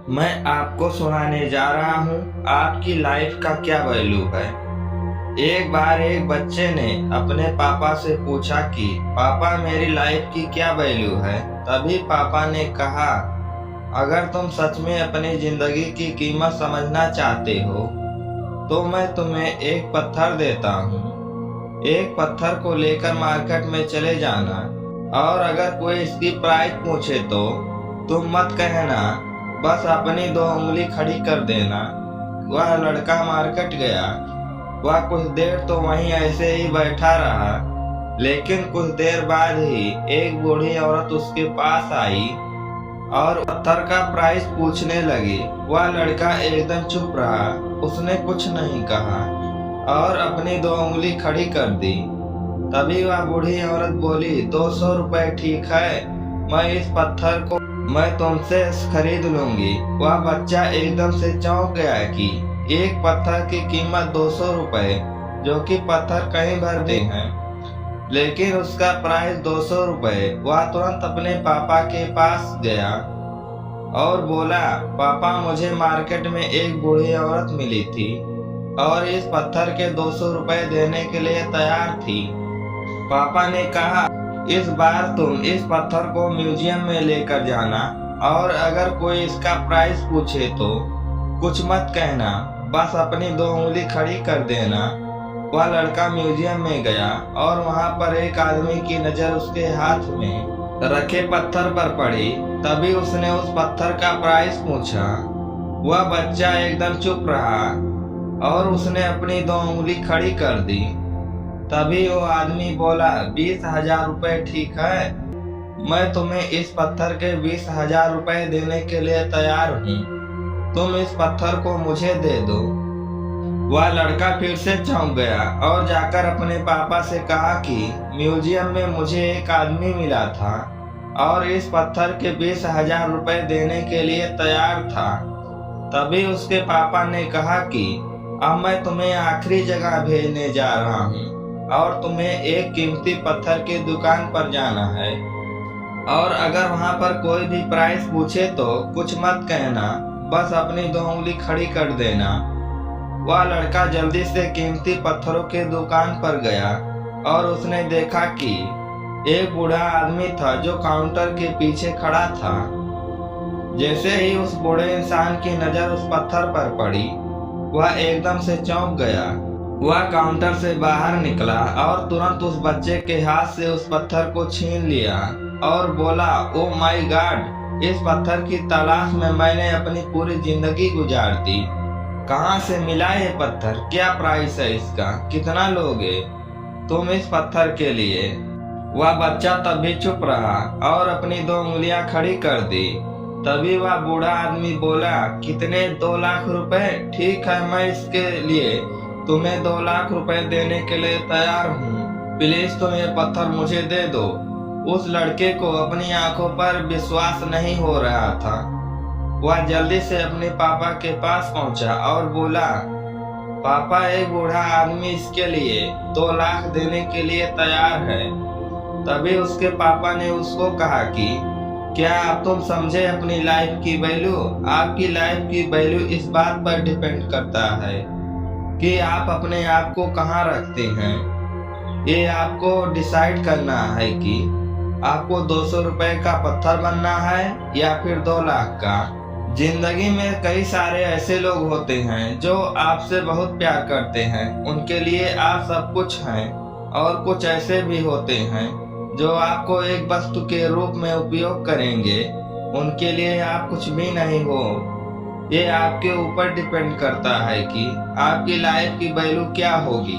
मैं आपको सुनाने जा रहा हूँ आपकी लाइफ का क्या वैल्यू है। एक बार एक बच्चे ने अपने पापा से पूछा कि पापा मेरी लाइफ की क्या वैल्यू है। तभी पापा ने कहा, अगर तुम सच में अपनी जिंदगी की कीमत समझना चाहते हो तो मैं तुम्हें एक पत्थर देता हूँ। एक पत्थर को लेकर मार्केट में चले जाना और अगर कोई इसकी प्राइस पूछे तो तुम मत कहना, बस अपनी दो उंगली खड़ी कर देना। वह लड़का मार्केट गया। वह कुछ देर तो वहीं ऐसे ही बैठा रहा, लेकिन कुछ देर बाद ही एक बूढ़ी औरत उसके पास आई और पत्थर का प्राइस पूछने लगी। वह लड़का एकदम चुप रहा, उसने कुछ नहीं कहा और अपनी दो उंगली खड़ी कर दी। तभी वह बूढ़ी औरत बोली, 200 रुपए ठीक है, मैं इस पत्थर को मैं तुमसे खरीद लूंगी। वह बच्चा एकदम से चौंक गया कि एक पत्थर की कीमत 200 रुपए, जो कि पत्थर कहीं भरते हैं, लेकिन उसका प्राइस 200 रुपए। वह तुरंत अपने पापा के पास गया और बोला, पापा मुझे मार्केट में एक बूढ़ी औरत मिली थी और इस पत्थर के 200 रुपए देने के लिए तैयार थी। पापा ने कहा, इस बार तुम इस पत्थर को म्यूजियम में लेकर जाना और अगर कोई इसका प्राइस पूछे तो कुछ मत कहना, बस अपनी दो उंगली खड़ी कर देना। वह लड़का म्यूजियम में गया और वहां पर एक आदमी की नजर उसके हाथ में रखे पत्थर पर पड़ी। तभी उसने उस पत्थर का प्राइस पूछा। वह बच्चा एकदम चुप रहा और उसने अपनी दो उंगली खड़ी कर दी। तभी वो आदमी बोला, 20,000 रुपए ठीक है, मैं तुम्हें इस पत्थर के 20,000 रुपए देने के लिए तैयार हूँ, तुम इस पत्थर को मुझे दे दो। वह लड़का फिर से चौंक गया और जाकर अपने पापा से कहा कि म्यूजियम में मुझे एक आदमी मिला था और इस पत्थर के 20,000 रुपए देने के लिए तैयार था। तभी उसके पापा ने कहा कि अब मैं तुम्हें आखिरी जगह भेजने जा रहा हूँ और तुम्हें एक कीमती पत्थर की दुकान पर जाना है और अगर वहां पर कोई भी प्राइस पूछे तो कुछ मत कहना, बस अपनी दो उंगली खड़ी कर देना। वह लड़का जल्दी से कीमती पत्थरों के दुकान पर गया और उसने देखा कि एक बूढ़ा आदमी था जो काउंटर के पीछे खड़ा था। जैसे ही उस बूढ़े इंसान की नजर उस पत्थर पर पड़ी, वह एकदम से चौंक गया। वह काउंटर से बाहर निकला और तुरंत उस बच्चे के हाथ से उस पत्थर को छीन लिया और बोला, ओ माय गॉड, इस पत्थर की तलाश में मैंने अपनी पूरी जिंदगी गुजार दी। कहाँ से मिला ये पत्थर, क्या प्राइस है इसका, कितना लोगे तुम इस पत्थर के लिए। वह बच्चा तब भी चुप रहा और अपनी दो उंगलियां खड़ी कर दी। तभी वह बूढ़ा आदमी बोला, कितने, 2 लाख रुपए ठीक है, मैं इसके लिए तुम्हें 2 लाख रुपए देने के लिए तैयार हूँ, प्लीज तुम ये पत्थर मुझे दे दो। उस लड़के को अपनी आंखों पर विश्वास नहीं हो रहा था। वह जल्दी से अपने पापा के पास पहुंचा और बोला, पापा एक बूढ़ा आदमी इसके लिए 2 लाख देने के लिए तैयार है। तभी उसके पापा ने उसको कहा कि क्या आप तुम समझे अपनी लाइफ की वैल्यू। आपकी लाइफ की वैल्यू इस बात पर डिपेंड करता है कि आप अपने आप को कहाँ रखते हैं। ये आपको डिसाइड करना है कि आपको 200 रुपए का पत्थर बनना है या फिर 2 लाख का। जिंदगी में कई सारे ऐसे लोग होते हैं जो आपसे बहुत प्यार करते हैं, उनके लिए आप सब कुछ हैं, और कुछ ऐसे भी होते हैं जो आपको एक वस्तु के रूप में उपयोग करेंगे, उनके लिए आप कुछ भी नहीं हो। ये आपके ऊपर डिपेंड करता है कि आपकी लाइफ की वैल्यू क्या होगी।